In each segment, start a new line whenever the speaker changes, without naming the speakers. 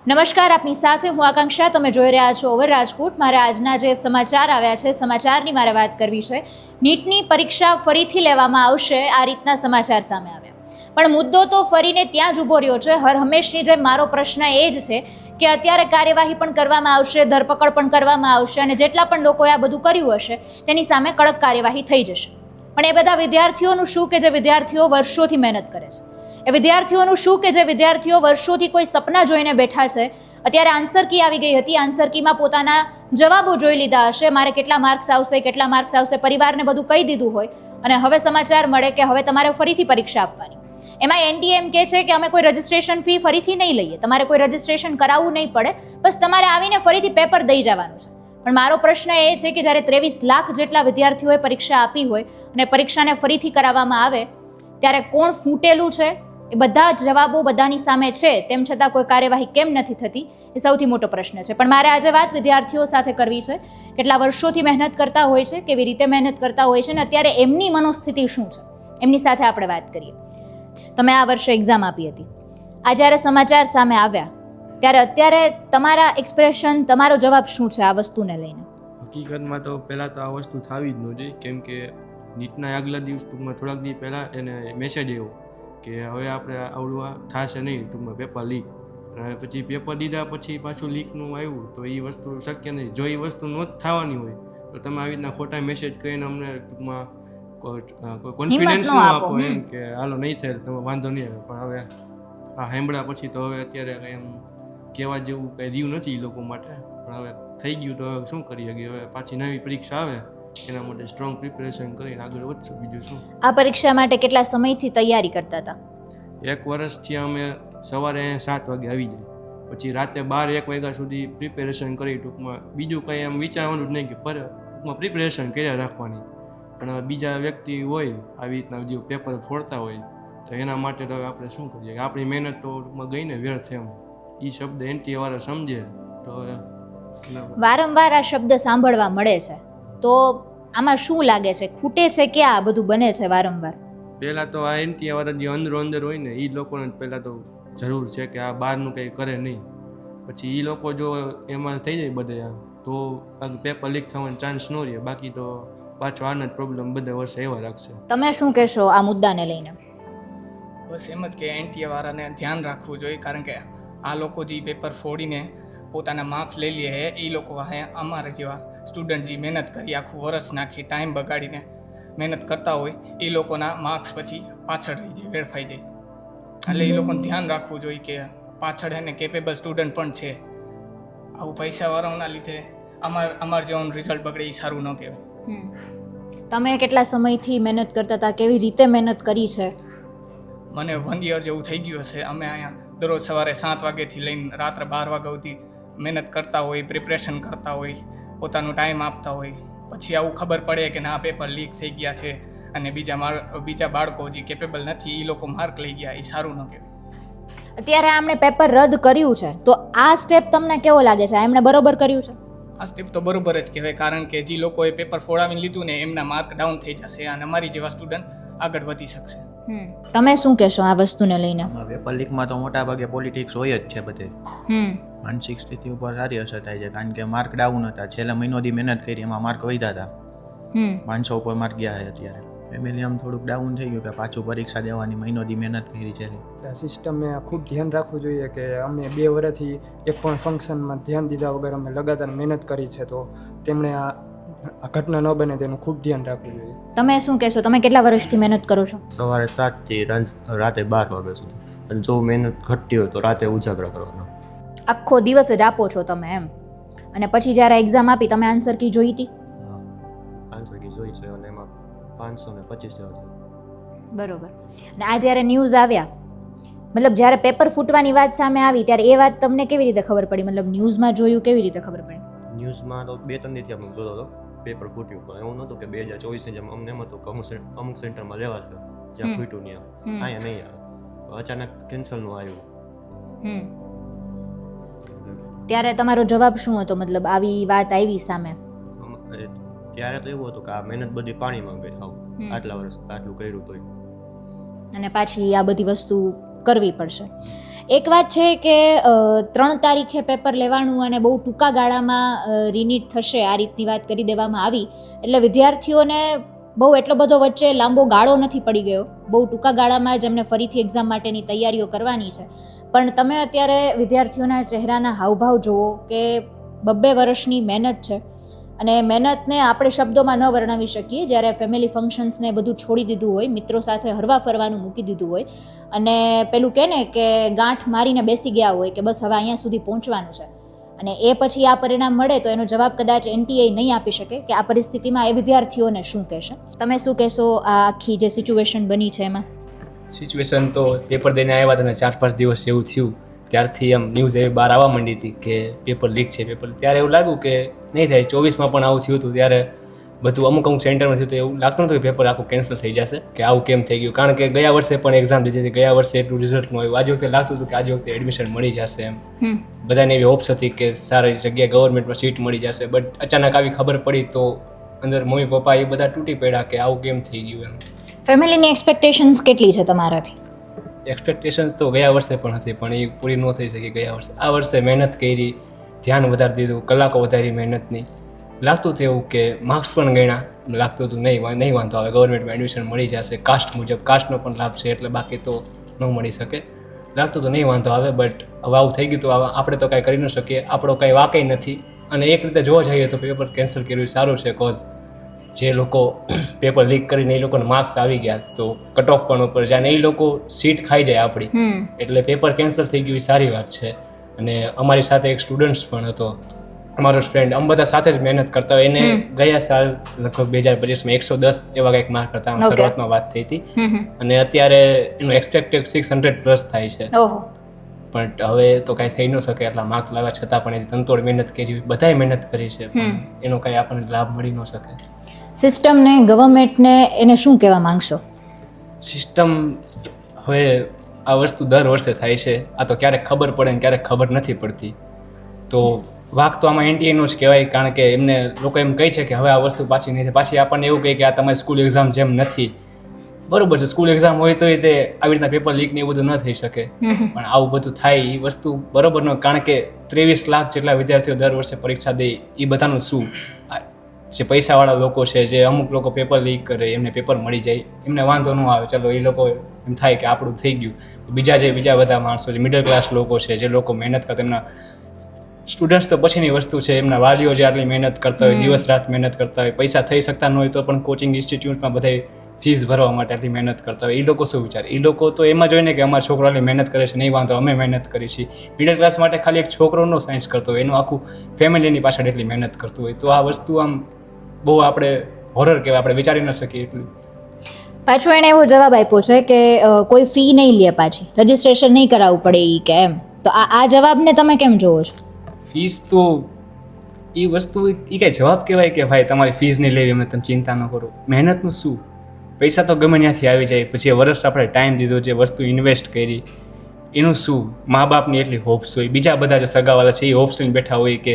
નમસ્કાર, આપની સાથે હું આકાંક્ષા. તમે જોઈ રહ્યા છો ઓવર રાજકોટ. મારે આજના જે સમાચાર આવ્યા છે, સમાચારની મારે વાત કરવી છે. નીટની પરીક્ષા ફરીથી લેવામાં આવશે, આ રીતના સમાચાર સામે આવ્યા. પણ મુદ્દો તો ફરીને ત્યાં જ ઊભો રહ્યો છે. હર હંમેશની જેમ મારો પ્રશ્ન એ જ છે કે અત્યારે કાર્યવાહી પણ કરવામાં આવશે, ધરપકડ પણ કરવામાં આવશે, અને જેટલા પણ લોકોએ આ બધું કર્યું હશે તેની સામે કડક કાર્યવાહી થઈ જશે. પણ એ બધા વિદ્યાર્થીઓનું શું કે જે વિદ્યાર્થીઓ વર્ષોથી મહેનત કરે છે? એ વિદ્યાર્થીઓનું શું કે જે વિદ્યાર્થીઓ વર્ષોથી કોઈ સપના જોઈને બેઠા છે? અત્યારે આન્સર કી આવી ગઈ હતી, આન્સર કીમાં પોતાના જવાબો જોઈ લીધા હશે, મારે કેટલા માર્ક્સ આવશે, પરિવારને બધું કહી દીધું હોય, અને હવે સમાચાર મળે કે હવે તમારે ફરીથી પરીક્ષા આપવાની. એમાં એનટીએ એમ કહે છે કે અમે કોઈ રજિસ્ટ્રેશન ફી ફરીથી નહીં લઈએ, તમારે કોઈ રજિસ્ટ્રેશન કરાવવું નહીં પડે, બસ તમારે આવીને ફરીથી પેપર દઈ જવાનું છે. પણ મારો પ્રશ્ન એ છે કે જ્યારે 23 લાખ જેટલા વિદ્યાર્થીઓએ પરીક્ષા આપી હોય અને પરીક્ષાને ફરીથી કરાવવામાં આવે ત્યારે કોણ ફૂટેલું છે? એ બધા જ જવાબો બધાની સામે છે, તેમ છતાં કોઈ કાર્યવાહી કેમ નથી થતી, એ સૌથી મોટો પ્રશ્ન છે. પણ મારે આજે વાત વિદ્યાર્થીઓ સાથે કરવી છે. કેટલા વર્ષોથી મહેનત કરતા હોય છે, કેવી રીતે મહેનત કરતા હોય છે, અને અત્યારે એમની મનોસ્થિતિ શું છે, એમની સાથે આપણે વાત કરીએ. તમે આ વર્ષે એક્ઝામ આપી હતી, આ જ્યારે સમાચાર સામે આવ્યા ત્યારે અત્યારે તમારા એક્સપ્રેશન, તમારો જવાબ શું છે આ વસ્તુને લઈને?
હકીકતમાં તો પહેલાં તો આ વસ્તુ થવી જ ન જોઈએ, કેમ કે નીટના આગલા દિવસ ટૂંકમાં થોડાક દિવસ પહેલાં એને મેસેજ આવ્યો કે હવે આપણે આવડું થશે નહીં, ટૂંકમાં પેપર લીક. અને પછી પેપર દીધા પછી પાછું લીકનું આવ્યું, તો એ વસ્તુ શક્ય નહીં. જો એ વસ્તુ નોંધ થવાની હોય તો તમે આવી રીતના ખોટા મેસેજ કરીને અમને ટૂંકમાં કોન્ફિડન્સ ન આપો એમ કે હાલો નહીં થાય તમે વાંધો નહીં આવે. પણ હવે આ સાંભળ્યા પછી તો હવે અત્યારે કંઈ એમ કહેવા જેવું કંઈ રહ્યું નથી એ લોકો માટે. પણ હવે થઈ ગયું તો હવે શું કરીએ કે હવે પાછી નવી પરીક્ષા આવે એના માટે સ્ટ્રોંગ પ્રિપેરેશન કરીને આગળ વધશું. બીજું શું?
આ પરીક્ષા માટે કેટલા સમયથી તૈયારી કરતા હતા?
1 વર્ષથી અમે સવારે 7 વાગે આવી જાય, પછી રાતે 12-1 વાગ્યા સુધી પ્રિપેરેશન કરી. ટૂંકમાં બીજું કંઈ એમ વિચારવાનું જ નહીં કે ટૂંકમાં પ્રિપેરેશન કર્યા રાખવાની. પણ બીજા વ્યક્તિ હોય આવી રીતના જે પેપર ફોડતા હોય તો એના માટે તો આપણે શું કરીએ કે આપણી મહેનત તો ટૂંકમાં ગઈ ને વ્યર્થ. એમ એ શબ્દ એનટીએ વાળા સમજે તો
વારંવાર આ શબ્દ સાંભળવા મળે છે, તો આમાં શું લાગે છે, ખૂટે છે કે આ બધું બને છે વારંવાર?
પહેલાં તો આ એનટીએ વાળા જે અંદર હોય ને એ લોકોને પહેલાં તો જરૂર છે કે આ બહારનું કંઈ કરે નહીં. પછી એ લોકો જો એમાં થઈ જાય બધે તો પેપર લીક થવાનો ચાન્સ ન રહે. બાકી તો પાછો આના જ પ્રોબ્લેમ બધા વર્ષે એવા રાખશે.
તમે શું કહેશો આ મુદ્દાને લઈને?
બસ એમ જ કે એનટીએ વાળાને ધ્યાન રાખવું જોઈએ, કારણ કે આ લોકો જે પેપર ફોડીને પોતાના માર્ક્સ લઈ લે છે, એ લોકો અમારા જેવા સ્ટુડન્ટ જે મહેનત કરી આખું વર્ષ નાખી ટાઈમ બગાડીને મહેનત કરતા હોય એ લોકોના માર્ક્સ પછી પાછળ રહી જાય, વેડફાઈ જાય. એટલે એ લોકોને ધ્યાન રાખવું જોઈએ કે પાછળ એને કેપેબલ સ્ટુડન્ટ પણ છે. આવું પૈસાવાળાઓના લીધે અમાર જેવાનું રિઝલ્ટ બગડે એ સારું ન કહેવાય.
તમે કેટલા સમયથી મહેનત કરતા હતા, કેવી રીતે મહેનત કરી છે?
મને 1 year જેવું થઈ ગયું હશે. અમે અહીંયા દરરોજ સવારે 7 વાગ્યાથી લઈને રાત્રે 12 વાગ્યા સુધી મહેનત કરતા હોય, પ્રિપરેશન કરતા હોય, પોતાનો ટાઈમ આપતા હોય. પછી આવું ખબર પડે કે ના પેપર લીક થઈ ગયા છે અને બીજા બાળકો જે કેપેબલ નથી એ લોકો માર્ક લઈ ગયા, એ સારું ન કહેવાય.
અત્યારે આમણે પેપર રદ કર્યું છે, તો આ સ્ટેપ તમને કેવો લાગે છે? એમણે બરોબર કર્યું છે?
આ સ્ટેપ તો બરોબર જ કહેવાય, કારણ કે જે લોકોએ પેપર ફોડાવીને લીધું ને એમના માર્ક ડાઉન થઈ જશે અને અમારી જેવા સ્ટુડન્ટ આગળ વધી શકશે.
તમે શું કહેશો આ વસ્તુને લઈને?
પેપર લીકમાં તો મોટા ભાગે પોલિટિક્સ હોય જ છે બધે. માનસિક સ્થિતિ ઉપર સારી અસર થાય છે, કારણ કે માર્ક ડાઉન હતા, છેલ્લા મહિનોથી મહેનત કરી એમાં માર્ક વધ્યા હતા, 500 ઉપર માર્ક ગયા છે. અત્યારે ફેમિલી આમ થોડુંક ડાઉન થઈ ગયું કે પાછું પરીક્ષા દેવાની મહિનોથી મહેનત કરી છે.
સિસ્ટમે ખૂબ ધ્યાન રાખવું જોઈએ કે અમે 2 વર્ષથી એક પણ ફંક્શનમાં ધ્યાન દીધા વગર અમે લગાતાર મહેનત કરી છે, તો તેમણે આ ઘટના ન બને તેનું ખૂબ ધ્યાન રાખવું જોઈએ.
તમે શું કહેશો? તમે કેટલા વર્ષથી મહેનત કરો છો?
સવારે 7 થી રાતે 12 વાગ્યા સુધી. અને જો મહેનત ઘટતી હોય તો રાતે ઉજાગરા કરવાનો.
આખો દિવસ જ આપો છો તમે એમ? અને પછી જ્યારે એક્ઝામ આપી તમે આન્સર કી જોઈ હતી?
આન્સર કી જોઈ છે અને એમાં 525 જેવા થયા.
બરોબર. અને આ જ્યારે ન્યૂઝ આવ્યા, મતલબ જ્યારે પેપર ફૂટવાની વાત સામે આવી ત્યારે એ વાત તમને કેવી રીતે ખબર પડી? મતલબ ન્યૂઝમાં જોયું, કેવી રીતે ખબર પડી?
ન્યૂઝમાં તો 2-3 દિવસથી આપણે જોતો હતો પેપર ફૂટ્યું, પણ એવું નહોતું કે 2024 જેમ અમને એમ હતું કે અમુક સેન્ટરમાં લેવાશે જ્યાં ફૂટ્યું નહીં, અહીંયા નહીં આવે. અચાનક કેન્સલનું આવ્યું.
ત્યારે તમારો જવાબ શું હતો? મતલબ આવી વાત આવી સામે
ત્યારે તો એવું હતું કે આ મહેનત બધી પાણીમાં ગઈ. આટલા વર્ષ આટલું કર્યું તોય.
અને પાછી આ બધી વસ્તુ કરવી પડશે. એક વાત છે કે 3 તારીખે પેપર લેવાનું અને બહુ ટૂંકા ગાળામાં રિનીટ થશે આ રીતની વાત કરી દેવામાં આવી, એટલે વિદ્યાર્થીઓને બહુ એટલો બધો વચ્ચે લાંબો ગાળો નથી પડી ગયો, બહુ ટૂંકા ગાળામાં જ એમને ફરીથી એક્ઝામ માટેની તૈયારીઓ કરવાની છે. પણ તમે અત્યારે વિદ્યાર્થીઓના ચહેરાના હાવભાવ જુઓ કે 2 વર્ષની મહેનત છે અને મહેનતને આપણે શબ્દોમાં ન વર્ણવી શકીએ. જ્યારે ફેમિલી ફંક્શન્સને બધું છોડી દીધું હોય, મિત્રો સાથે હરવા ફરવાનું મૂકી દીધું હોય અને પેલું કહે ને કે ગાંઠ મારીને બેસી ગયા હોય કે બસ હવે અહીંયા સુધી પહોંચવાનું છે, અને એ પછી આ પરિણામ મળે તો એનો જવાબ કદાચ NTA નહીં આપી શકે કે આ પરિસ્થિતિમાં એ વિદ્યાર્થીઓને શું કહેશે. તમે શું કહેશો આ આખી જે સિચ્યુએશન બની છે એમાં?
સિચ્યુએશન તો પેપર દઈને આવ્યા તમે 4-5 દિવસ એવું થયું ત્યારથી આમ ન્યૂઝ એવી બહાર આવવા માંડી હતી કે પેપર લીક છે પેપર. ત્યારે એવું લાગ્યું કે નહીં થાય. 24માં પણ આવું થયું હતું ત્યારે બધું અમુક સેન્ટરમાં થયું હતું, એવું લાગતું નહોતું કે પેપર આખું કેન્સલ થઈ જશે કે આવું કેમ થઈ ગયું. કારણ કે ગયા વર્ષે પણ એક્ઝામ દીધી હતી, ગયા વર્ષે એટલું રિઝલ્ટ ન આવ્યું. આજે વખતે લાગતું હતું કે આજે વખતે એડમિશન મળી જશે એમ. બધાને એવી હોપ્સ હતી કે સારી જગ્યાએ ગવર્મેન્ટમાં સીટ મળી જશે. બટ અચાનક આવી ખબર પડી તો અંદર મમ્મી પપ્પા એ બધા તૂટી પડ્યા કે આવું કેમ થઈ ગયું એમ.
ફેમિલીની એક્સપેક્ટેશન્સ કેટલી છે તમારાથી?
એક્સપેક્ટેશન તો ગયા વર્ષે પણ હતી પણ એ પૂરી ન થઈ શકી ગયા વર્ષે. આ વર્ષે મહેનત કરી, ધ્યાન વધારી દીધું, કલાકો વધારી મહેનતની. લાગતું હતું એવું કે માર્ક્સ પણ ગણ્યા, લાગતું હતું નહીં વાંધો આવે, ગવર્મેન્ટમાં એડમિશન મળી જશે કાસ્ટ મુજબ, કાસ્ટનો પણ લાભ છે એટલે બાકી તો ન મળી શકે. લાગતું તો નહીં વાંધો આવે. બટ હવે આવું થઈ ગયું તો આપણે તો કાંઈ કરી ન શકીએ, આપણો કાંઈ વાંકઈ નથી. અને એક રીતે જોવા જઈએ તો પેપર કેન્સલ કર્યું સારું છે, કોઝ જે લોકો પેપર લીક કરીને એ લોકોને માર્ક્સ આવી ગયા તો કટ ઓફ પણ ઉપર જાય ને એ લોકો સીટ ખાઈ જાય આપણી, એટલે પેપર કેન્સલ થઈ ગયું એ સારી વાત છે. અને અમારી સાથે એક સ્ટુડન્ટ્સ પણ હતો, અમારો ફ્રેન્ડ, અમે બધા સાથે જ મહેનત કરતા હોય. એને ગયા સાલ લગભગ 2025માં 110 એવા કંઈક માર્ક હતા, શરૂઆતમાં વાત થઈ હતી. અને અત્યારે એનું એક્સપેક્ટેડ 600+ થાય છે. બટ હવે તો કાંઈ થઈ ન શકે, એટલા માર્ક લાવ્યા છતાં પણ એની તનતોડ મહેનત કરી, બધાએ મહેનત કરી છે, પણ એનો કાંઈ આપણને લાભ મળી ન શકે.
સિસ્ટમને, ગવર્મેન્ટને એને શું કહેવા માંગશો?
સિસ્ટમ હવે આ વસ્તુ દર વર્ષે થાય છે, આ તો ક્યારેક ખબર પડે ને ક્યારેક ખબર નથી પડતી. તો વાક તો આમાં NTA જ કહેવાય, કારણ કે એમને લોકો એમ કહે છે કે હવે આ વસ્તુ પાછી નહીં થાય. પાછી આપણને એવું કહે કે આ તમારી સ્કૂલ એક્ઝામ જેમ નથી. બરોબર છે, સ્કૂલ એક્ઝામ હોય તો તે આવી રીતના પેપર લીક ને એવું બધું ન થઈ શકે, પણ આવું બધું થાય એ વસ્તુ બરોબર ન. કારણ કે 23 લાખ જેટલા વિદ્યાર્થીઓ દર વર્ષે પરીક્ષા દે, એ બધાનું શું? જે પૈસાવાળા લોકો છે, જે અમુક લોકો પેપર લીક કરે, એમને પેપર મળી જાય, એમને વાંધો ન આવે, ચલો એ લોકો એમ થાય કે આપણું થઈ ગયું. બીજા બધા માણસો જે મિડલ ક્લાસ લોકો છે, જે લોકો મહેનત કરતા, એમના સ્ટુડન્ટ્સ તો પછીની વસ્તુ છે, એમના વાલીઓ જે આટલી મહેનત કરતા હોય, દિવસ રાત મહેનત કરતા હોય, પૈસા થઈ શકતા ન હોય તો પણ કોચિંગ ઇન્સ્ટિટ્યૂટમાં બધા ફીસ ભરવા માટે આટલી મહેનત કરતા હોય, એ લોકો શું વિચારે? એ લોકો તો એમાં જોઈને કે અમારા છોકરો આટલી મહેનત કરે છે, નહીં વાંધો, અમે મહેનત કરી છીએ. મિડલ ક્લાસ માટે ખાલી એક છોકરોનો સાયન્સ કરતો હોય, એનું આખું ફેમિલીની પાછળ એટલી મહેનત કરતું હોય, તો આ વસ્તુ આમ બહુ આપણે હોરર કહેવાય, આપણે વિચારી ન શકીએ એટલું.
પાછો એણે એવો જવાબ આપ્યો છે કે કોઈ ફી નહીં લે, પાછી રજીસ્ટ્રેશન નહીં કરાવવું પડે એ કે એમ. તો આ જવાબને તમે કેમ જોવો છો?
ફીસ તો એ વસ્તુ એ કાંઈ જવાબ કહેવાય કે ભાઈ તમારી ફીસ નહીં લેવી, અમે તમે ચિંતા ન કરો. મહેનતનું શું? પૈસા તો ગમે ત્યાંથી આવી જાય. પછી એ વર્ષ આપણે ટાઈમ દીધો, જે વસ્તુ ઇન્વેસ્ટ કરી, એનું શું? મા બાપની એટલી હોપ્સ હોય, બીજા બધા જે સગાવાલા છે એ હોપ્સ લઈને બેઠા હોય કે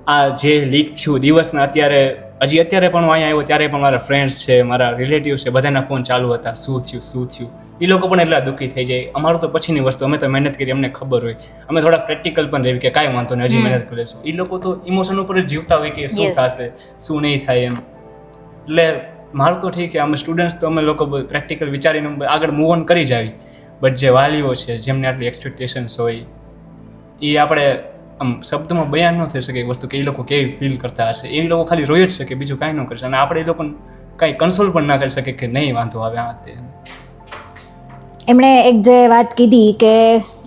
આ જે લીક થયું દિવસના, અત્યારે પણ હું અહીંયા આવ્યો ત્યારે પણ મારા ફ્રેન્ડ્સ છે, મારા રિલેટિવ્સ છે, બધાના ફોન ચાલુ હતા, શું થયું. એ લોકો પણ એટલા દુઃખી થઈ જાય. અમારું તો પછીની વસ્તુ, અમે તો મહેનત કરી, અમને ખબર હોય, અમે થોડા પ્રેક્ટિકલ પણ રહેવી કે કાંઈ વાંધો નહીં, હજી મહેનત કરીશું. એ લોકો તો ઇમોશન ઉપર જ જીવતા હોય કે શું થશે, શું નહીં થાય એમ. એટલે મારું તો ઠીક છે, અમે સ્ટુડન્ટ્સ તો અમે લોકો પ્રેક્ટિકલ વિચારીને આગળ મૂવ ઓન કરી જાવી. બટ જે વાલીઓ છે, જેમને આટલી એક્સપેક્ટેશન્સ હોય, એ આપણે આમ શબ્દમાં બયાન ન થઈ શકે એ વસ્તુ કે એ લોકો કેવી ફીલ કરતા હશે. એ લોકો ખાલી રોઈ જ શકે, બીજું કાંઈ ન કરી શકે. અને આપણે એ લોકોને કાંઈ કન્સોલ પણ ના કરી શકે કે નહીં વાંધો આવે આ તે.
એમણે એક જે વાત કીધી કે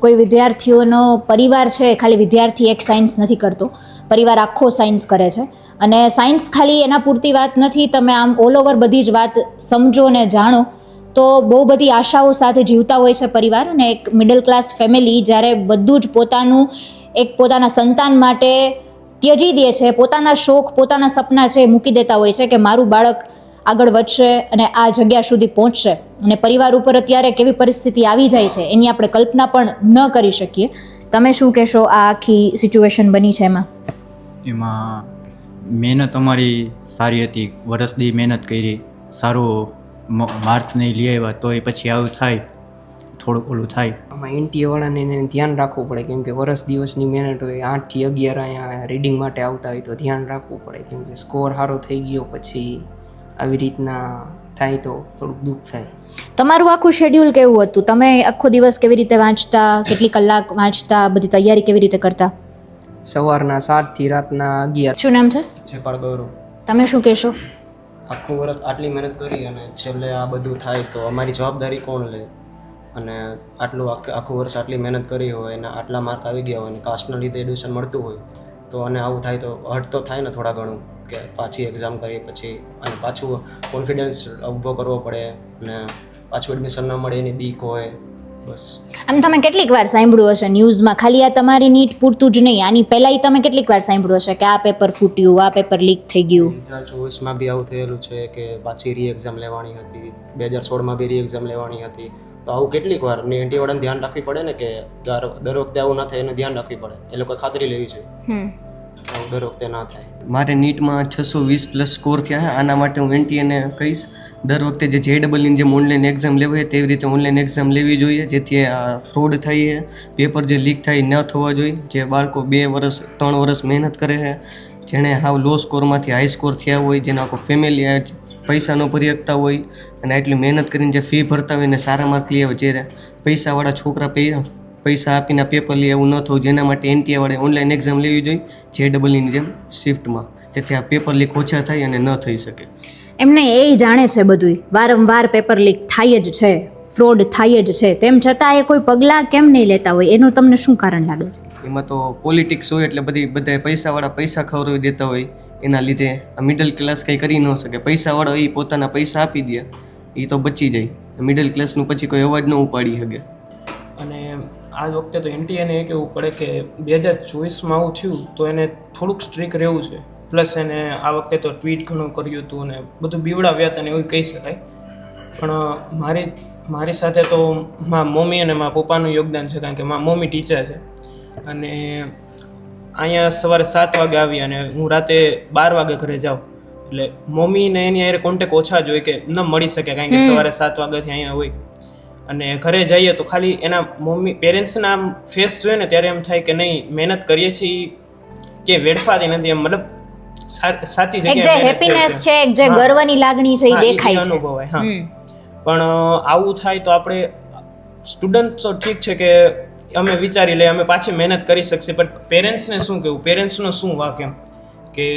કોઈ વિદ્યાર્થીઓનો પરિવાર છે, ખાલી વિદ્યાર્થી એક સાયન્સ નથી કરતો, પરિવાર આખો સાયન્સ કરે છે. અને સાયન્સ ખાલી એના પૂરતી વાત નથી, તમે આમ ઓલ ઓવર બધી જ વાત સમજો ને જાણો તો બહુ બધી આશાઓ સાથે જીવતા હોય છે પરિવાર. અને એક મિડલ ક્લાસ ફેમિલી જ્યારે બધું જ પોતાના સંતાન માટે ત્યજી દે છે, પોતાના શોખ, પોતાના સપના છે મૂકી દેતા હોય છે કે મારું બાળક આગળ વધશે અને આ જગ્યા સુધી પહોંચશે. અને પરિવાર ઉપર અત્યારે કેવી પરિસ્થિતિ આવી જાય છે એની આપણે કલ્પના પણ ન કરી શકીએ. તમે શું કહેશો આ આખી સિચ્યુએશન બની છે
એમાં? મહેનત અમારી સારી હતી, વરસદી મહેનત કરી, સારું માર્ક્સ નહીં લઈ આવ્યા તો એ પછી આવું થાય થોડુંક ઓલું થાય.
આમાં એનટીએ વાળાને એને ધ્યાન રાખવું પડે કેમ કે વર્ષ દિવસની મહેનત હોય, 8 થી 11 અહીંયા રીડિંગ માટે આવતા હોય તો ધ્યાન રાખવું પડે કેમ કે સ્કોર સારો થઈ ગયો પછી આવી રીતના થાય તો થોડુંક દુઃખ થાય.
તમારું આખું શેડ્યુલ કેવું હતું? તમે આખો દિવસ કેવી રીતે વાંચતા, કેટલી કલાક વાંચતા, બધી તૈયારી કેવી રીતે કરતા?
સવારના 7 થી રાતના 11.
શું નામ છે?
જયપાલ ગૌરવ.
તમે શું કહેશો?
આખું વર્ષ આટલી મહેનત કરી અને છેલ્લે આ બધું થાય તો અમારી જવાબદારી કોણ લે? અને આખું વર્ષ આટલી મહેનત કરી હોય અને આટલા માર્ક આવી ગયા હોય અને કાસ્ટના લીધે એડમિશન મળતું હોય તો અને આવું થાય તો હર્ટ તો થાય ને થોડા ઘણું કે પાછી એક્ઝામ કરી પછી અને પાછું કોન્ફિડન્સ ઊભો કરવો પડે અને પાછું એડમિશન ન મળે એની બીક હોય. બસ
આમ તમે કેટલીક વાર સાંભળ્યું હશે ન્યૂઝમાં, ખાલી આ તમારી નીટ પૂરતું જ નહીં, આની પહેલાંય તમે કેટલીક વાર સાંભળ્યું હશે કે આ પેપર ફૂટ્યું, આ પેપર લીક થઈ ગયું.
2024માં બી આવું થયેલું છે કે પાછી રી એક્ઝામ લેવાની હતી, 2016માં બી રી એક્ઝામ લેવાની હતી. તો આવું કેટલીક વાર એનટીએ વાળાને ધ્યાન રાખવી પડે ને કે દર વખતે આવું ના થાય એનું ધ્યાન રાખવી પડે. એ લોકો ખાતરી લેવી જોઈએ આવું દર વખતે ના થાય.
મારે નીટમાં 620+ સ્કોર થયા છે. આના માટે હું એનટીએને કહીશ દર વખતે જે JEEની જેમ ઓનલાઈન એક્ઝામ લેવાય તેવી રીતે ઓનલાઈન એક્ઝામ લેવી જોઈએ જેથી આ ફ્રોડ થઈ છે, પેપર જે લીક થાય ન થવા જોઈએ. જે બાળકો 2 વર્ષ 3 વર્ષ મહેનત કરે છે, જેણે હાવ લો સ્કોરમાંથી હાઈ સ્કોર થયા હોય, જેના આખો ફેમિલી પૈસા ન ભરી શકતા હોય અને આટલી મહેનત કરીને જે ફી ભરતા હોય ને સારા માર્ક લઈ આવે, જે પૈસાવાળા છોકરા પૈસા આપીને પેપર લઈ એવું ન થવું. જેના માટે એનટીએ વાળે ઓનલાઈન એક્ઝામ લેવી જોઈએ JEEની જેમ શિફ્ટમાં, જેથી આ પેપર લીક ઓછા થાય અને ન થઈ શકે.
એમને એ જાણે છે બધું, વારંવાર પેપર લીક થાય જ છે, ફ્રોડ થાય જ છે, તેમ છતાં એ કોઈ પગલાં કેમ નહીં લેતા હોય? એનું તમને શું કારણ લાગે છે?
એમાં તો પોલિટિક્સ હોય એટલે બધા પૈસાવાળા પૈસા ખવડાવી દેતા હોય, એના લીધે આ મિડલ ક્લાસ કંઈ કરી ન શકે. પૈસાવાળો એ પોતાના પૈસા આપી દે એ તો બચી જાય, મિડલ ક્લાસનું પછી કોઈ અવાજ ન ઉપાડી શકે.
અને આ વખતે તો એનટીએને એ કહેવું પડે કે 2024માં આવું થયું તો એને થોડુંક સ્ટ્રિક રહેવું છે. પ્લસ એને આ વખતે તો ટ્વીટ ઘણું કર્યું હતું અને બધું બીવડાવ્યા હતા ને એવું કહી શકાય. પણ મારી સાથે તો મારા મમ્મી અને મારા પપ્પાનું યોગદાન છે કારણ કે મારા મમ્મી ટીચર છે અને અહીંયા સવારે 7 વાગે આવી અને હું રાતે 12 વાગે ઘરે જાઉં. એટલે મમ્મીને એની હારે કોન્ટેક્ટ ઓછા જ હોય કે ન મળી શકે કારણ કે સવારે 7 વાગ્યાથી અહીંયા હોય. અને ઘરે જઈએ તો ખાલી એના પેરેન્ટ્સના ફેસ જોઈએ ને ત્યારે એમ થાય કે નહીં મહેનત કરીએ છીએ કે વેડફાતી નથી, એમ મતલબ સાચી જગ્યાએ
હેપીનેસ છે, એક જે ગર્વની લાગણી છે એ દેખાય છે,
અનુભવાય. હા, પણ આવું થાય તો આપણે સ્ટુડન્ટ તો ઠીક છે કે અમે વિચારી લઈએ અમે પાછી મહેનત કરી શકશે, પણ પેરેન્ટ્સને શું કહેવું, પેરેન્ટ્સનો શું વાક એમ કે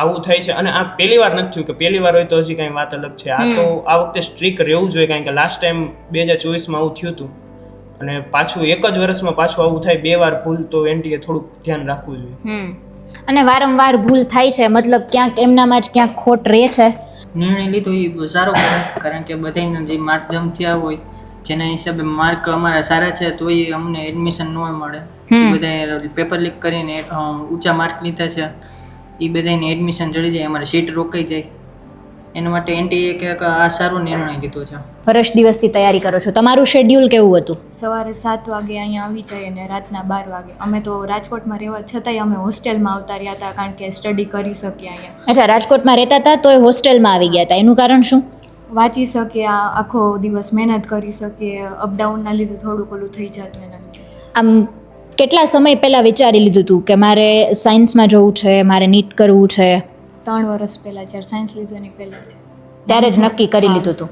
આવું થાય છે. અને આ પહેલી વાર નથી થયું કે પહેલી વાર હોય તો હજી કાંઈ વાત અલગ છે. આ તો આ વખતે સ્ટ્રિક રહેવું જોઈએ કારણ કે લાસ્ટ ટાઈમ 2024માં આવું થયું હતું અને પાછું એક જ વર્ષમાં પાછું આવું થાય 2 વાર ભૂલ તો એનટીએ થોડુંક ધ્યાન રાખવું જોઈએ.
અને વારંવાર ભૂલ થાય છે મતલબ ક્યાંક એમનામાં જ ક્યાંક ખોટ રહે છે.
નિર્ણય લીધો એ સારો કહેવાય કારણ કે બધાના જે માર્ક જમ થયા હોય જેના હિસાબે માર્ક અમારા સારા છે તો એ અમને એડમિશન ન મળે. બધા પેપર લીક કરીને ઊંચા માર્ક લીધા છે એ બધાને એડમિશન જડી જાય, અમારે સીટ રોકાઈ જાય. એના માટે એનટીએ કે આ સારો નિર્ણય લીધો છે.
વર્ષ દિવસથી તૈયારી કરો છો, તમારું શેડ્યુલ કેવું હતું?
સવારે 7 વાગે અહીંયા આવી જાય અને રાતના 12 વાગે. અમે તો રાજકોટમાં રહેવા છતાંય અમે હોસ્ટેલમાં આવતા રહ્યા હતા કારણ કે સ્ટડી કરી શકીએ અહીંયા.
અચ્છા, રાજકોટમાં રહેતા હતા તો એ હોસ્ટેલમાં આવી ગયા હતા, એનું કારણ શું?
વાંચી શકીએ, આખો દિવસ મહેનત કરી શકીએ, અપડાઉનના લીધે થોડુંક ઓલું થઈ જતું એના લીધે.
આમ કેટલા સમય પહેલાં વિચારી લીધું હતું કે મારે સાયન્સમાં જવું છે, મારે નીટ કરવું છે?
3 વર્ષ પહેલાં જ્યારે સાયન્સ લીધું એની પહેલાં છે
ત્યારે જ નક્કી કરી લીધું હતું.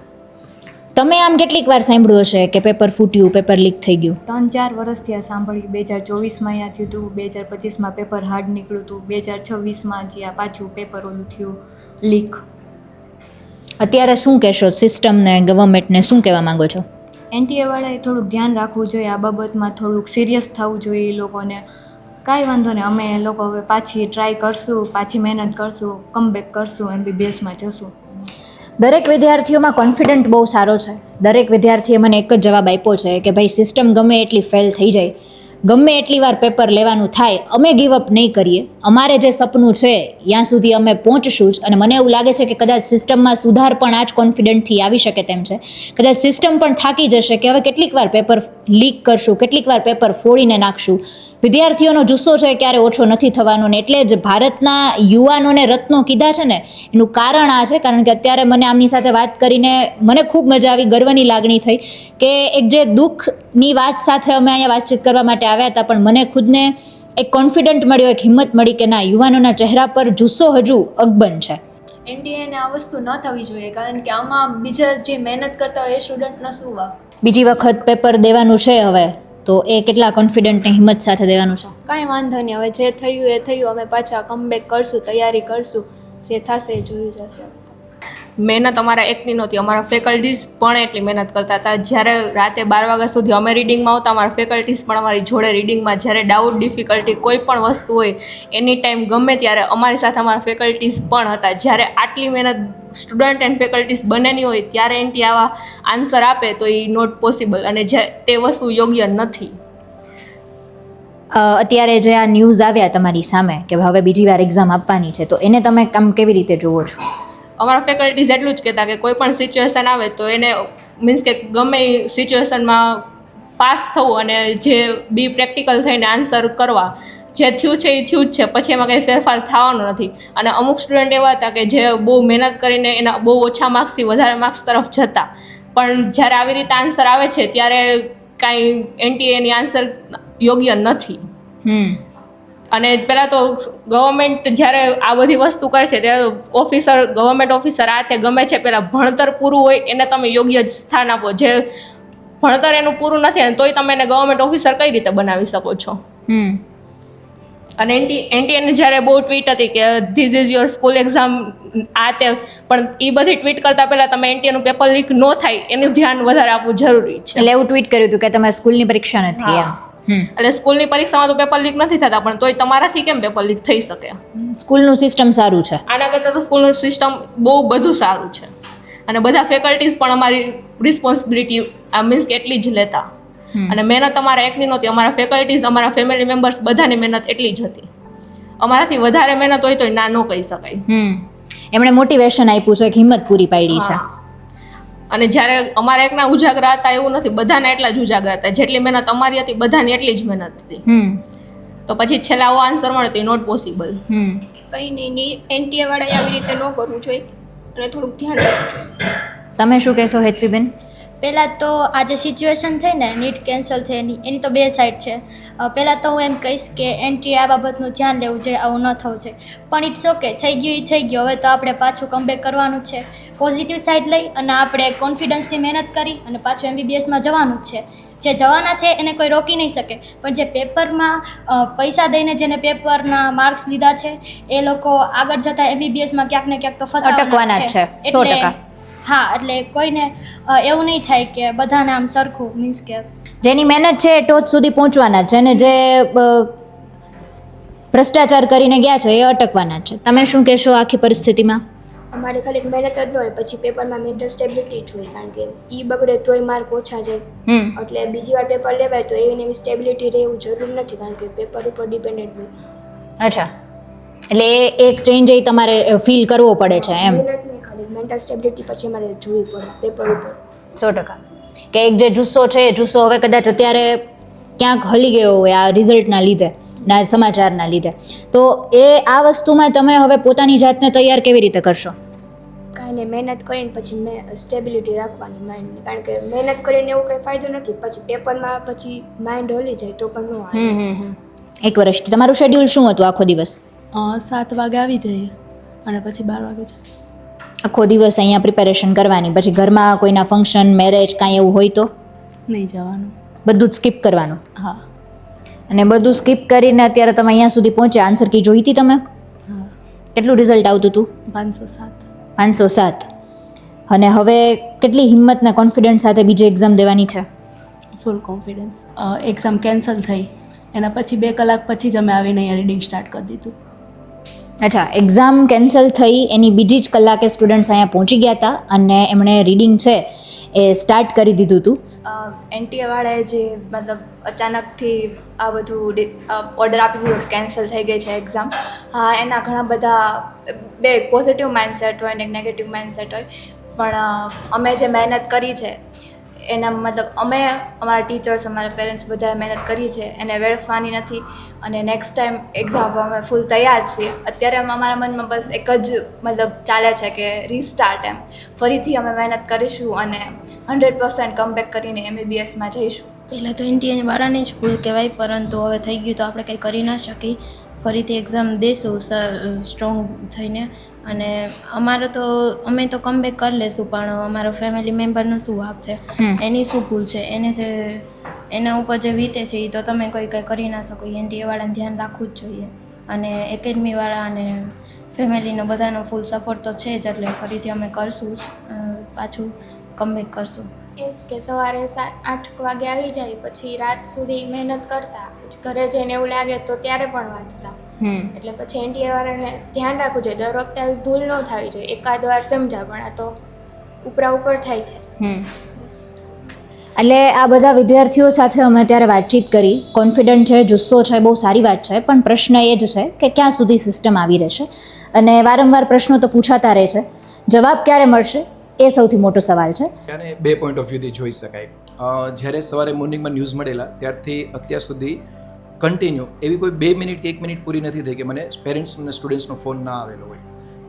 તમે આમ કેટલીક વાર સાંભળ્યું હશે કે પેપર ફૂટ્યું, પેપર લીક થઈ ગયું?
3-4 વર્ષથી આ સાંભળ્યું. 2024માં અહીંયા થયું હતું, 2025માં પેપર હાર્ડ નીકળ્યું હતું, 2026માં જે આ પાછું પેપર ઓલું થયું લીક.
અત્યારે શું કહેશો સિસ્ટમને, ગવર્મેન્ટને શું કહેવા માંગો છો?
એનટીએ વાળાએ થોડુંક ધ્યાન રાખવું જોઈએ, આ બાબતમાં થોડુંક સિરિયસ થવું જોઈએ એ લોકોને. કાંઈ વાંધો નહીં, અમે લોકો હવે પાછી ટ્રાય કરશું, પાછી મહેનત કરશું, કમબેક કરશું, MBBSમાં જશું.
દરેક વિદ્યાર્થીઓમાં કોન્ફિડન્ટ બહુ સારો છે. દરેક વિદ્યાર્થીએ મને એક જ જવાબ આપ્યો છે કે ભાઈ સિસ્ટમ ગમે એટલી ફેલ થઈ જાય ગમે એટલી વાર પેપર લેવાનું થાય, અમે ગીવઅપ નહીં કરીએ. અમારે જે સપનું છે ત્યાં સુધી અમે પહોંચશું જ. અને મને એવું લાગે છે કે કદાચ સિસ્ટમમાં સુધાર પણ આ જ કોન્ફિડન્ટથી આવી શકે તેમ છે. કદાચ સિસ્ટમ પણ થાકી જશે કે હવે કેટલીક વાર પેપર લીક કરશું, કેટલીક વાર પેપર ફોડીને નાખશું. વિદ્યાર્થીઓનો જુસ્સો છે ક્યારે ઓછો નથી થવાનો. ને એટલે જ ભારતના યુવાનોને રત્નો કીધા છે ને, એનું કારણ આ છે. કારણ કે અત્યારે મને આમની સાથે વાત કરીને મને ખૂબ મજા આવી, ગર્વની લાગણી થઈ કે એક જે દુઃખની વાત સાથે અમે અહીંયા વાતચીત કરવા માટે આવ્યા હતા, પણ મને ખુદને એક કોન્ફિડન્ટ મળ્યો, એક હિંમત મળી કે ના, યુવાનોના ચહેરા પર જુસ્સો હજુ અકબંધ છે.
એનટીએને આ વસ્તુ ન થવી જોઈએ, કારણ કે આમાં બીજા જે મહેનત કરતા હોય એ સ્ટુડન્ટનો શું વાંક.
બીજી વખત પેપર દેવાનું છે હવે, તો એ કેટલા કોન્ફિડન્ટની હિંમત સાથે દેવાનું છે?
કાંઈ વાંધો નહીં, હવે જે થયું એ થયું, અમે પાછા કમબેક કરશું, તૈયારી કરશું, જે થશે એ જોયું જશે.
મહેનત અમારા એકની નહોતી, અમારા ફેકલ્ટીઝ પણ એટલી મહેનત કરતા હતા. જ્યારે રાતે 12 વાગ્યા સુધી અમે રીડિંગમાં આવતા, અમારા ફેકલ્ટીઝ પણ અમારી જોડે રીડિંગમાં, જ્યારે ડાઉટ, ડિફિકલ્ટી કોઈ પણ વસ્તુ હોય એની ટાઈમ ગમે ત્યારે અમારી સાથે અમારા ફેકલ્ટીઝ પણ હતા. જ્યારે આટલી મહેનત સ્ટુડન્ટ એન્ડ ફેકલ્ટીઝ બંનેની હોય ત્યારે એન્ટી આવા આન્સર આપે તો એ નોટ પોસિબલ, અને જે તે વસ્તુ યોગ્ય નથી.
અત્યારે જે આ ન્યૂઝ આવ્યા તમારી સામે કે હવે બીજી વાર એક્ઝામ આપવાની છે, તો એને તમે કામ કેવી રીતે જુઓ છો?
અમારા ફેકલ્ટીઝ એટલું જ કહેતા કે કોઈ પણ સિચ્યુએશન આવે તો એને મીન્સ કે ગમે એ સિચ્યુએશનમાં પાસ થવું અને જે બી પ્રેક્ટિકલ થઈને આન્સર કરવા. જે થયું છે એ થયું જ છે, પછી એમાં કંઈ ફેરફાર થવાનો નથી. અને અમુક સ્ટુડન્ટ એવા હતા કે જે બહુ મહેનત કરીને એના બહુ ઓછા માર્ક્સથી વધારે માર્ક્સ તરફ જતા, પણ જ્યારે આવી રીતે આન્સર આવે છે ત્યારે કાંઈ એનટીએની આન્સર યોગ્ય નથી. અને પહેલાં તો ગવર્મેન્ટ જ્યારે આ બધી વસ્તુ કરે છે ત્યારે ગવર્મેન્ટ ઓફિસર આ તે ગમે છે, પહેલાં ભણતર પૂરું હોય એને તમે યોગ્ય જ સ્થાન આપો. જે ભણતર એનું પૂરું નથી અને તોય તમે એને ગવર્મેન્ટ ઓફિસર કઈ રીતે બનાવી શકો છો? અને એનટીએને જ્યારે બહુ ટ્વીટ હતી કે this is your school exam આ તે, પણ એ બધી ટ્વીટ કરતાં પહેલાં તમે એનટીએનું પેપર લીક ન થાય એનું ધ્યાન વધારે આપવું જરૂરી છે.
એટલે એવું ટ્વીટ કર્યું હતું કે તમારી સ્કૂલની પરીક્ષા નથી એમ.
એટલે સ્કૂલની પરીક્ષામાં તો પેપર લીક નથી થતા, પણ તોય તમારાથી કેમ પેપર લીક થઈ શકે?
સ્કૂલનું સિસ્ટમ સારું છે,
આના કરતાં તો સ્કૂલનું સિસ્ટમ બહુ બધું સારું છે. અને બધા ફેકલ્ટીઝ પણ અમારી રિસ્પોન્સિબિલિટી મીન્સ કે એટલી જ લેતા. અને મહેનત અમારા એકની નહોતી, અમારા ફેકલ્ટીઝ, અમારા ફેમિલી મેમ્બર્સ બધાની મહેનત એટલી જ હતી. અમારાથી વધારે મહેનત હોય તો ના ન કહી શકાય.
એમણે મોટિવેશન આપ્યું છે, હિંમત પૂરી પાડી છે.
અને જ્યારે અમારા એકના ઉજાગરા હતા એવું નથી, બધાના એટલા જ ઉજાગરા હતા. જેટલી મહેનત અમારી હતી બધાની એટલી જ મહેનત હતી. તો પછી છેલ્લા આવો આન્સર મળે તો એ નોટ પોસિબલ.
કંઈ નહીં, એનટીએ વાળાએ આવી રીતે ન કરવું જોઈએ અને થોડુંક ધ્યાન રાખવું જોઈએ.
તમે શું કહેશો હેતવીબેન?
પહેલાં તો આ જે સિચ્યુએશન થઈ ને નીટ કેન્સલ થઈ એની તો 2 સાઈડ છે. પહેલાં તો હું એમ કહીશ કે એનટીએ આ બાબતનું ધ્યાન લેવું જોઈએ, આવું ન થવું જોઈએ. પણ ઇટ્સ ઓકે, થઈ ગયું એ થઈ ગયું, હવે તો આપણે પાછું કમબેક કરવાનું જ છે. પોઝિટિવ સાઈડ લઈ અને આપણે કોન્ફિડન્સથી મહેનત કરી અને પાછું એમબીબીએસમાં જવાનું જ છે. જે જવાના છે એને કોઈ રોકી નહીં શકે, પણ જે પેપરમાં પૈસા દઈને જેને પેપરના માર્ક્સ લીધા છે એ લોકો આગળ જતાં એમબીબીએસમાં ક્યાંક ને ક્યાંક તો ફસાવાના છે.
100%.
હા, એટલે કોઈને એવું નહીં થાય કે બધાને આમ સરખું, મીન્સ કે
જેની મહેનત છે એ ટોચ સુધી પહોંચવાના છે, અને જે ભ્રષ્ટાચાર કરીને ગયા છે એ અટકવાના છે. તમે શું કહેશો આખી પરિસ્થિતિમાં?
અમારે ખાલી મહેનત જ ન હોય, પછી પેપરમાં મેન્ટલ સ્ટેબિલિટી જ હોય, કારણ કે એ બગડે તોય માર્ક ઓછા જાય. એટલે બીજી વાર પેપર લેવાય તો એવી એવી સ્ટેબિલિટી રહેવું જરૂર નથી, કારણ કે પેપર ઉપર ડિપેન્ડન્ટ હોય.
અચ્છા, એટલે એક ચેન્જ એ તમારે ફીલ કરવો પડે છે એમ?
મેન્ટલ સ્ટેબિલિટી પછી અમારે જોવી પડે પેપર ઉપર.
100%. કે એક જે જુસ્સો છે એ જુસ્સો હવે કદાચ અત્યારે ક્યાંક હલી ગયો હોય આ રિઝલ્ટના લીધે, ના સમાચારના લીધે, તો એ આ વસ્તુમાં તમે હવે પોતાની જાતને તૈયાર કેવી રીતે કરશો?
કાંઈ નહીં, મહેનત કરીને પછી સ્ટેબિલિટી રાખવાની માઇન્ડની, કારણ કે મહેનત કરીને એવું કંઈ ફાયદો નથી. પછી પેપરમાં પછી માઇન્ડ હલી જાય તો પણ ન આવે.
1 વર્ષથી તમારું શેડ્યુલ શું હતું આખો દિવસ?
7 વાગે આવી જઈએ અને પછી 12 વાગે જાય.
આખો દિવસ અહીંયા પ્રિપેરેશન કરવાની, પછી ઘરમાં કોઈના ફંક્શન, મેરેજ કાંઈ એવું હોય તો
નહીં જવાનું,
બધું જ સ્કીપ કરવાનું?
હા.
અને બધું સ્કીપ કરીને અત્યારે તમે અહીંયા સુધી પહોંચ્યા. આન્સર કી જોઈ હતી તમે?
હા.
કેટલું રિઝલ્ટ આવતું હતું?
507.
507. અને હવે કેટલી હિંમત ને કોન્ફિડન્સ સાથે બીજી એક્ઝામ દેવાની છે?
ફૂલ કોન્ફિડન્સ. એક્ઝામ કેન્સલ થઈ એના પછી 2 કલાક પછી જ અમે આવીને અહીંયા રીડિંગ સ્ટાર્ટ કરી દીધું.
અચ્છા, એક્ઝામ કેન્સલ થઈ એની બીજી જ કલાકે સ્ટુડન્ટ્સ અહીંયા પહોંચી ગયા હતા અને એમણે રીડિંગ છે એ સ્ટાર્ટ કરી દીધું હતું.
એનટીએ વાળાએ જે મતલબ અચાનકથી આ બધું ઓર્ડર આપી દીધો કે કેન્સલ થઈ ગઈ છે એક્ઝામ. હા, એના ઘણા બધા બે પોઝિટિવ માઇન્ડસેટ હોય ને એક નેગેટિવ માઇન્ડસેટ હોય, પણ અમે જે મહેનત કરી છે એના મતલબ અમે અમારા ટીચર્સ અમારા પેરેન્ટ્સ બધાએ મહેનત કરી છે એને વેડફવાની નથી, અને નેક્સ્ટ ટાઈમ એક્ઝામ આપવા અમે ફૂલ તૈયાર છીએ. અત્યારે અમારા મનમાં બસ એક જ મતલબ ચાલે છે કે રીસ્ટાર્ટ, એમ ફરીથી અમે મહેનત કરીશું અને 100% કમબેક કરીને MBBSમાં જઈશું.
પહેલાં તો એનટીએ વાળાની જ ભૂલ કહેવાય, પરંતુ હવે થઈ ગયું તો આપણે કંઈ કરી ના શકીએ. ફરીથી એક્ઝામ દેશું સ્ટ્રોંગ થઈને, અને અમે તો કમબેક કરી લેશું, પણ અમારો ફેમિલી મેમ્બરનો શું વાંક છે, એની શું ભૂલ છે, એના ઉપર જે વીતે છે એ તો તમે કંઈ કરી ના શકો. એનટીએ વાળાને ધ્યાન રાખવું જ જોઈએ, અને એકેડમીવાળા અને ફેમિલીનો બધાનો ફૂલ સપોર્ટ તો છે જ, એટલે ફરીથી અમે કરશું જ, પાછું કમબેક કરશું. એ જ કે સવારે 8 વાગે આવી જાય, પછી રાત સુધી મહેનત કરતા, પછી ઘરે જઈને એવું લાગે તો ત્યારે પણ વાંચતા. એટલે પછી એનટીએ વાળાને ધ્યાન રાખવું જોઈએ, દર વખતે આવી ભૂલ ન થવી જોઈએ. એકાદ વાર સમજા, પણ આ તો ઉપર થાય છે.
એટલે આ બધા વિદ્યાર્થીઓ સાથે અમે અત્યારે વાતચીત કરી, કોન્ફિડન્ટ છે, જુસ્સો છે, બહુ સારી વાત છે, પણ પ્રશ્ન એ જ છે કે ક્યાં સુધી સિસ્ટમ આવી રહેશે, અને વારંવાર પ્રશ્નો તો પૂછાતા રહે છે, જવાબ ક્યારે મળશે એ સૌથી મોટો સવાલ છે.
ત્યારે 2 પોઈન્ટ ઓફ વ્યૂથી જોઈ શકાય. જ્યારે સવારે મોર્નિંગમાં ન્યૂઝ મળેલા ત્યારથી અત્યાર સુધી કન્ટિન્યુ એવી કોઈ 2 મિનિટ કે 1 મિનિટ પૂરી નથી થઈ કે મને પેરેન્ટ્સ અને સ્ટુડન્ટ્સનો ફોન ના આવેલો હોય.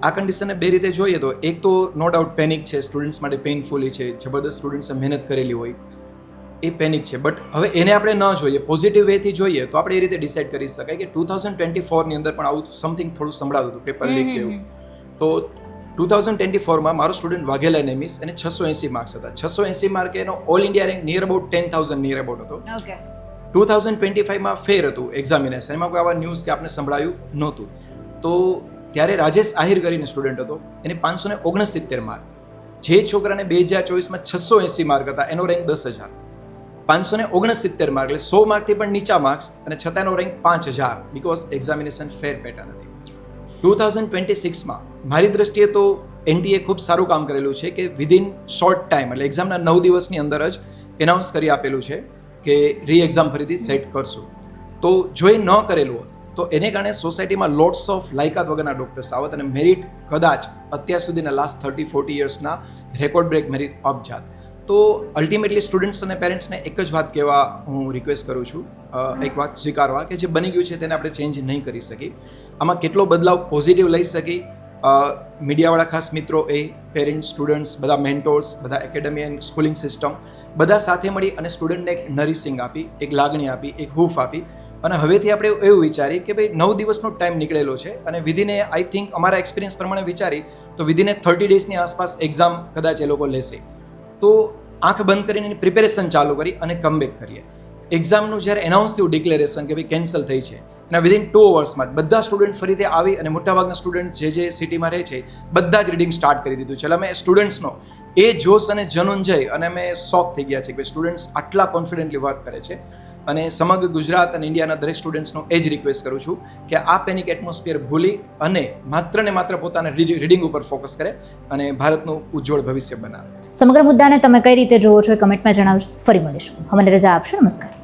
આ કન્ડિશનને 2 રીતે જોઈએ તો એક તો નો ડાઉટ પેનિક છે, સ્ટુડન્ટ્સ માટે પેઇનફુલી છે, જબરદસ્ત સ્ટુડન્ટ્સે મહેનત કરેલી હોય એ પેનિક છે, બટ હવે એને આપણે ન જોઈએ, પોઝિટિવ વેથી જોઈએ તો આપણે એ રીતે ડિસાઇડ કરી શકાય કે 2024ની અંદર પણ આવું સમથિંગ થોડું સંભળાતું હતું, પેપર લીક થયું. તો 2024માં મારો સ્ટુડન્ટ વાઘેલા નેમિસ એને 680 માર્ક્સ હતા. 680 માર્ક એનો all India rank near about 10,000 near about હતો. 2025માં ફેર હતું એક્ઝામિનેશન, એમાં કોઈ આવા ન્યૂઝ કે આપણે સંભળાયું નહોતું. તો ત્યારે રાજેશ આહિર કરીને સ્ટુડન્ટ હતો, એને 569 માર્ક. જે છોકરાને 2024માં 680 માર્ક હતા એનો રેન્ક 10,000. 569 માર્ક એટલે 100 માર્કથી પણ નીચા માર્ક્સ, અને છતાં એનો rank 5,000, because examination fair pattern હતી. 2026માં મારી દ્રષ્ટિએ તો એનટીએ ખૂબ સારું કામ કરેલું છે કે વિધિન શોર્ટ ટાઈમ એટલે એક્ઝામના 9 દિવસની અંદર જ એનાઉન્સ કરી આપેલું છે કે રી એક્ઝામ ફરીથી સેટ કરશું. તો જો એ ન કરેલું હોત તો એને કારણે સોસાયટીમાં લોટ્સ ઓફ લાયકાત વગરના ડૉક્ટર્સ આવત, અને મેરિટ કદાચ અત્યાર સુધીના લાસ્ટ 30-40 યર્સના રેકોર્ડ બ્રેક મેરિટ અપ જાત. તો અલ્ટિમેટલી સ્ટુડન્ટ્સ અને પેરેન્ટ્સને એક જ વાત કહેવા હું રિક્વેસ્ટ કરું છું, એક વાત સ્વીકારવા કે જે બની ગયું છે તેને આપણે ચેન્જ નહીં કરી શકી. આમાં કેટલો બદલાવ પોઝિટિવ લઈ શકી, મીડિયાવાળા ખાસ મિત્રો એ પેરેન્ટ્સ, સ્ટુડન્ટ્સ, બધા મેન્ટોર્સ, બધા એકેડમી એન્ડ સ્કૂલિંગ સિસ્ટમ બધા સાથે મળી અને સ્ટુડન્ટને એક નરિસિંગ આપી, એક લાગણી આપી, એક હૂફ આપી, અને હવેથી આપણે એવું વિચારી કે ભાઈ 9 દિવસનો ટાઈમ નીકળેલો છે, અને વિધિને આઈ થિંક અમારા એક્સપિરિયન્સ પ્રમાણે વિચારી તો વિધિને 30 ડેઝની આસપાસ એક્ઝામ કદાચ એ લોકો લેશે. તો આંખ બંધ કરીને એની પ્રિપેરેશન ચાલુ કરી અને કમબેક કરીએ. એક્ઝામનું જ્યારે એનાઉન્સ થયું ડિક્લેરેશન કે ભાઈ કેન્સલ થઈ છે, એના વિધિન 2 અવર્સમાં બધા સ્ટુડન્ટ ફરીથી આવી, અને મોટાભાગના સ્ટુડન્ટ જે સિટીમાં રહે છે બધા જ રીડિંગ સ્ટાર્ટ કરી દીધું છે. એટલે અમે સ્ટુડન્ટ્સનો એ જોશ અને જનૂન જઈ અને અમે શોક થઈ ગયા છે કે સ્ટુડન્ટ્સ આટલા કોન્ફિડન્ટલી વર્ક કરે છે. અને સમગ્ર ગુજરાત અને ઇન્ડિયાના દરેક સ્ટુડન્ટ્સનો એ જ રિક્વેસ્ટ કરું છું કે આ પેનિક એટમોસ્ફિયર ભૂલી અને માત્ર ને માત્ર પોતાના રીડિંગ ઉપર ફોકસ કરે અને ભારતનું ઉજ્જવળ ભવિષ્ય બનાવે.
સમગ્ર મુદ્દાને તમે કઈ રીતે જોવો છો એ કમેન્ટમાં જણાવજો. ફરી મળીશું. અમને રજા આપશો. નમસ્કાર.